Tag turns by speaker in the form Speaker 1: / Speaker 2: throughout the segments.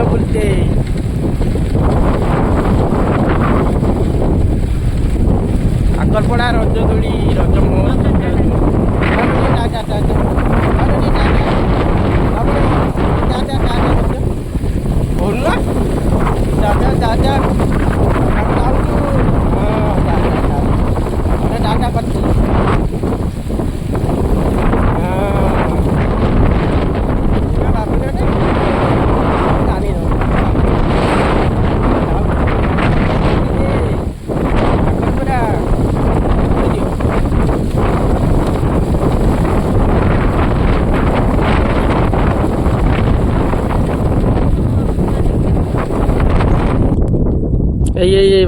Speaker 1: बुलते आकलपड़ा रज दोड़ी रज टाटा करते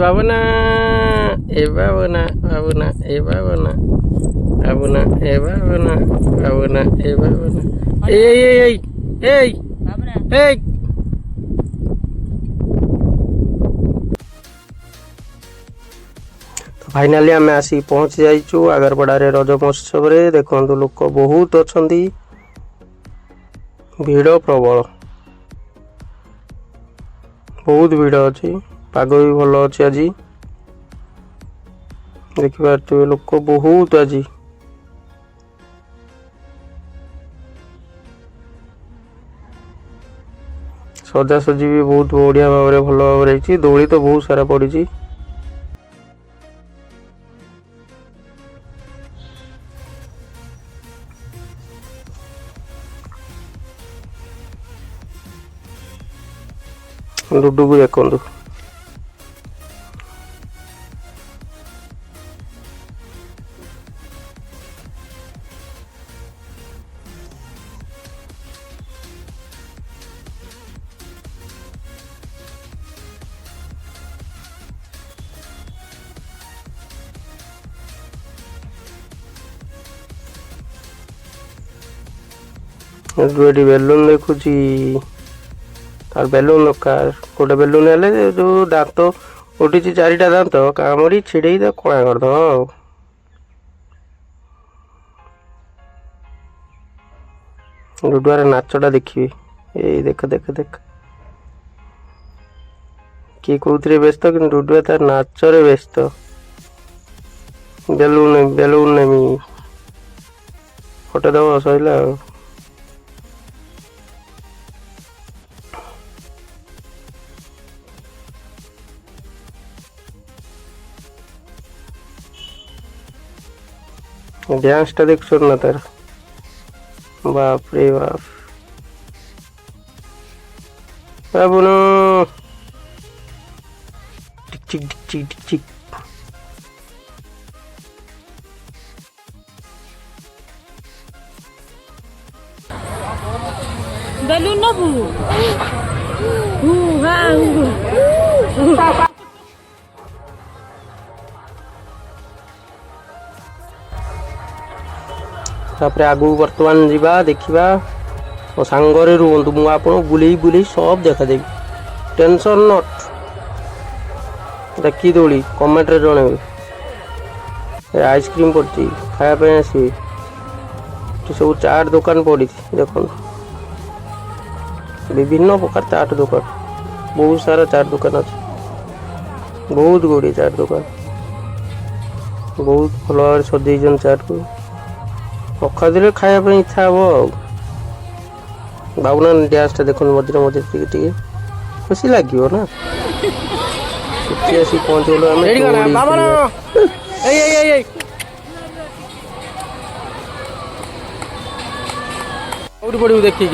Speaker 1: babuna babuna babuna babuna babuna babuna babuna babuna तो फाइनाली आम आसी पहुंची जाइचु आगरपड़ारे रज महोत्सव रे देखंतु लोक बहुत अछंती भीड़ प्रबल बहुत भीड़ अच्छी पाग भी भल अच्छे आज देखिए लोक बहुत आज सजासजी भी बहुत बढ़िया भाव में भल भाव दौड़ी तो बहुत सारा पड़ी लुडू को देखु बेलून देखुची तार बेलून दरकार गोटे बेलून हेले जो दांत उठी चारिटा दांत कामड़ी छिड़े कणा करद लुडुआर नाचटा देखिए ये देख देख देख किए कौन व्यस्त कि लुडुआ तार नाचरे व्यस्त बेलून बेलून नेमी फटे दब सैला डांस टा देख ना तार बाप रे बाप बाबुनो टिक टिक टिक टिक टिक
Speaker 2: बेलून ना
Speaker 1: तापर आगु बर्तमान जीवा देखा मो सांगरे रुहतु मु आपन बुले बुले सब देखा देवी टेंशन नट देखी दौड़ी कमेंट रे जन आइसक्रीम पड़ी खायापी आसवे सब चाट दुकान पड़ी देख विभिन्न प्रकार चाट दुकान बहुत सारा चाट दुकान अच्छे बहुत गुड़िए चाट दुकान बहुत भल भाव सजेन चाट को पखादे खायापी इच्छा हम बाबुना डांसटा देख मझे मझे टे खुशी लगे ना आसी पहुँचल पड़ू देखिक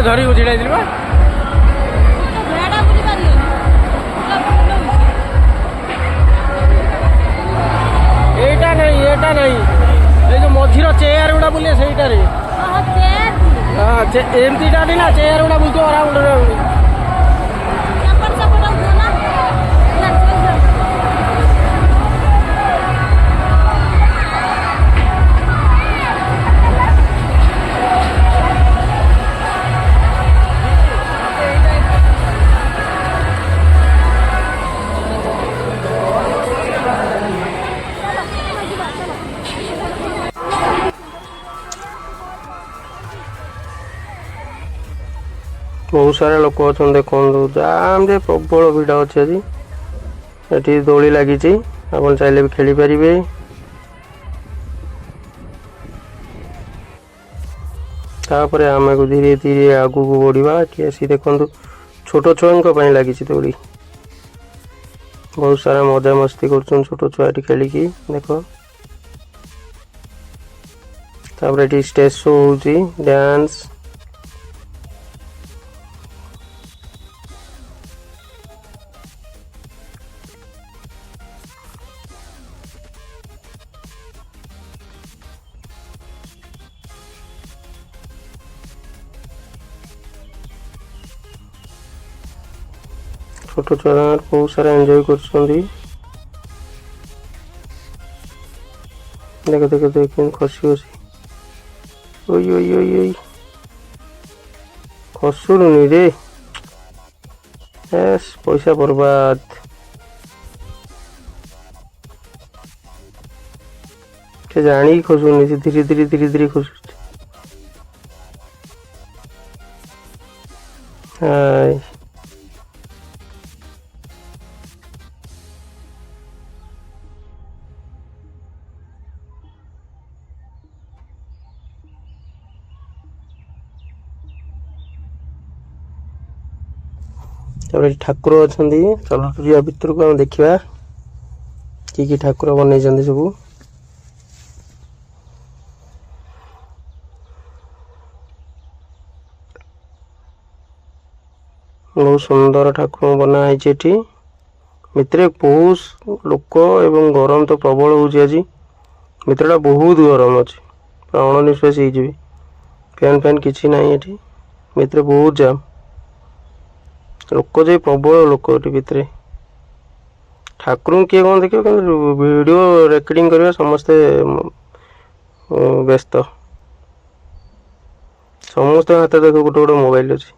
Speaker 1: धरी को छिड़ा दिल एटा नहीं एटा नहीं ए जो मझीर चेयर गुड़ा बुले सेटा रे हां एमती टा ना चेयर गुड़ा बुलतो अराउंड रे बहुत सारा लोक अच्छा देखो जाम जे प्रबल भिड़ अच्छे आज ये दोली लगी आप चाहिए भी खेली पारे। तापर आम को धीरे धीरे आगू को बढ़ा कि आसी देखो छोट छुआ लगी दोली बहुत सारा मजा मस्ती कर छोट छुआ खेलिकी देख। तापर ये स्टेज शो होची डांस छोट छुआ बहुत सारा एंजॉय कर देख देख देख खसी खसी ओई ओई ओई ओई खसुनी रे एस पैसा बर्बाद। के जानी खसुनी धीरे धीरे धीरे धीरे खसु हाय ठाकुर अच्छा चलो जा भितर को देखा कि ठाकुर बन सब बहुत सुंदर ठाकुर बनाई भितर बहुत लोक एवं गरम तो प्रबल हो भितर बहुत गरम अच्छे पूरा अणनिश्वास हो फैन फैन किसी ना ये भितर बहुत जाम लोक जे प्रबल लोक भितर ठाकुर किए कौन देख वीडियो रेकर्डिंग करवा समस्ते व्यस्त समस्त हाथ देख गोटे गोटे मोबाइल अच्छे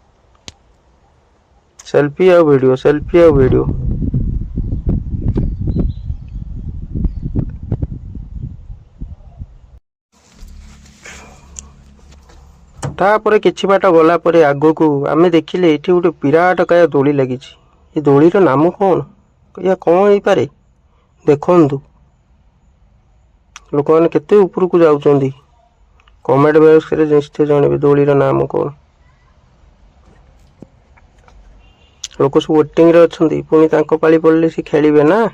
Speaker 1: सेल्फी आ वीडियो सेल्फी आ वीडियो तापर किछि बाट गला परे आगो को आमे देखिले एठी गोटे विराट काय दोली लगी ये दोलीर नाम कौन या कौन हो पारे देखंतु लोक मैंने केते ऊपर को जाउचंदी कमेंट बॉक्स रे निश्चय जानबे दोलीर नाम कौन लोक सब वेटिंग रे अछंदी पुनी तांको पाली पड़ले से खेलिबे ना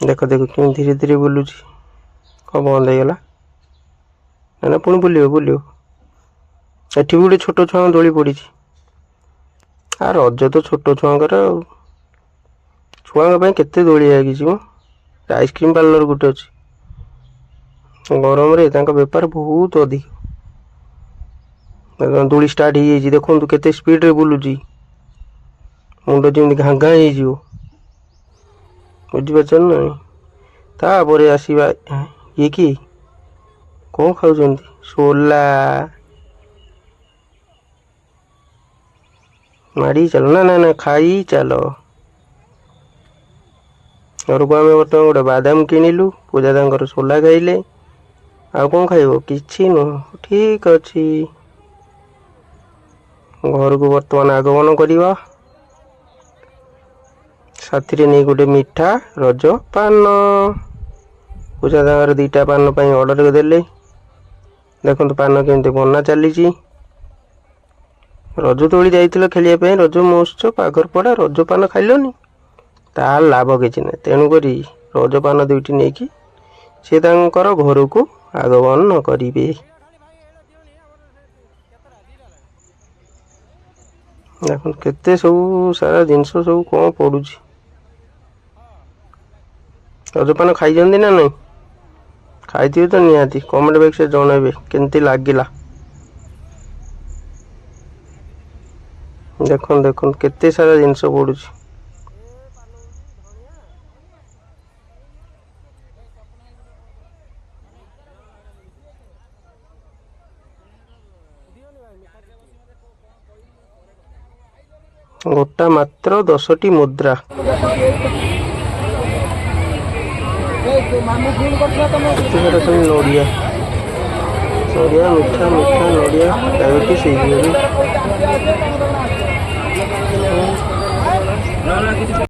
Speaker 1: देख देख कि धीरे धीरे बुलुची कौन बंद हो गला ना पुनी बुलियो बुलियो एठी गोटे छोट छुआ दोली पड़ी आ रज तो छोट छुआंकर छुआ केते दोली लगी आइसक्रीम पार्लर गोटे अच्छी गरम रे तांका बेपार बहुत अधिक दोली स्टार्ट हो जाए देखो केते स्पीड रे बुलुची मुंड जमी घाँ घाँ हो बुझीपार ना तापर आसवा ये कि कौन खाऊं सोला मारी चलो ना ना ना खाई चलो घर को आम बर्तमान गोटे बादाम किणिलु पूजा तांकर सोला खाइले आ कौन खाइब किछि नुह ठीक अच्छी घर को बर्तमान आगमन करवा साथी नहीं गोटे मिठा रज पान पूजा तांकर 2टा पान ऑर्डर देले देखो पान केमती बना चली रज दोली जाइल खेलिया रज महोत्सव आगर पड़ा रज पान खाइलनी तार लाभ किसी ना तेणुक रज पान 2टी नहीं कि सी घर को आगमन करेंगे देख केते सब सारा जिनस सब कौन पड़ू रजपान खाई ना नहीं खाई तो निहाती कमेंट बॉक्स जनइबे केमती लगिला देख देख केते सारा जिनस पड़ू गोटा मात्र 10टी मुद्रा नड़िया नड़िया मिठा मिठा नड़िया डायबिटीज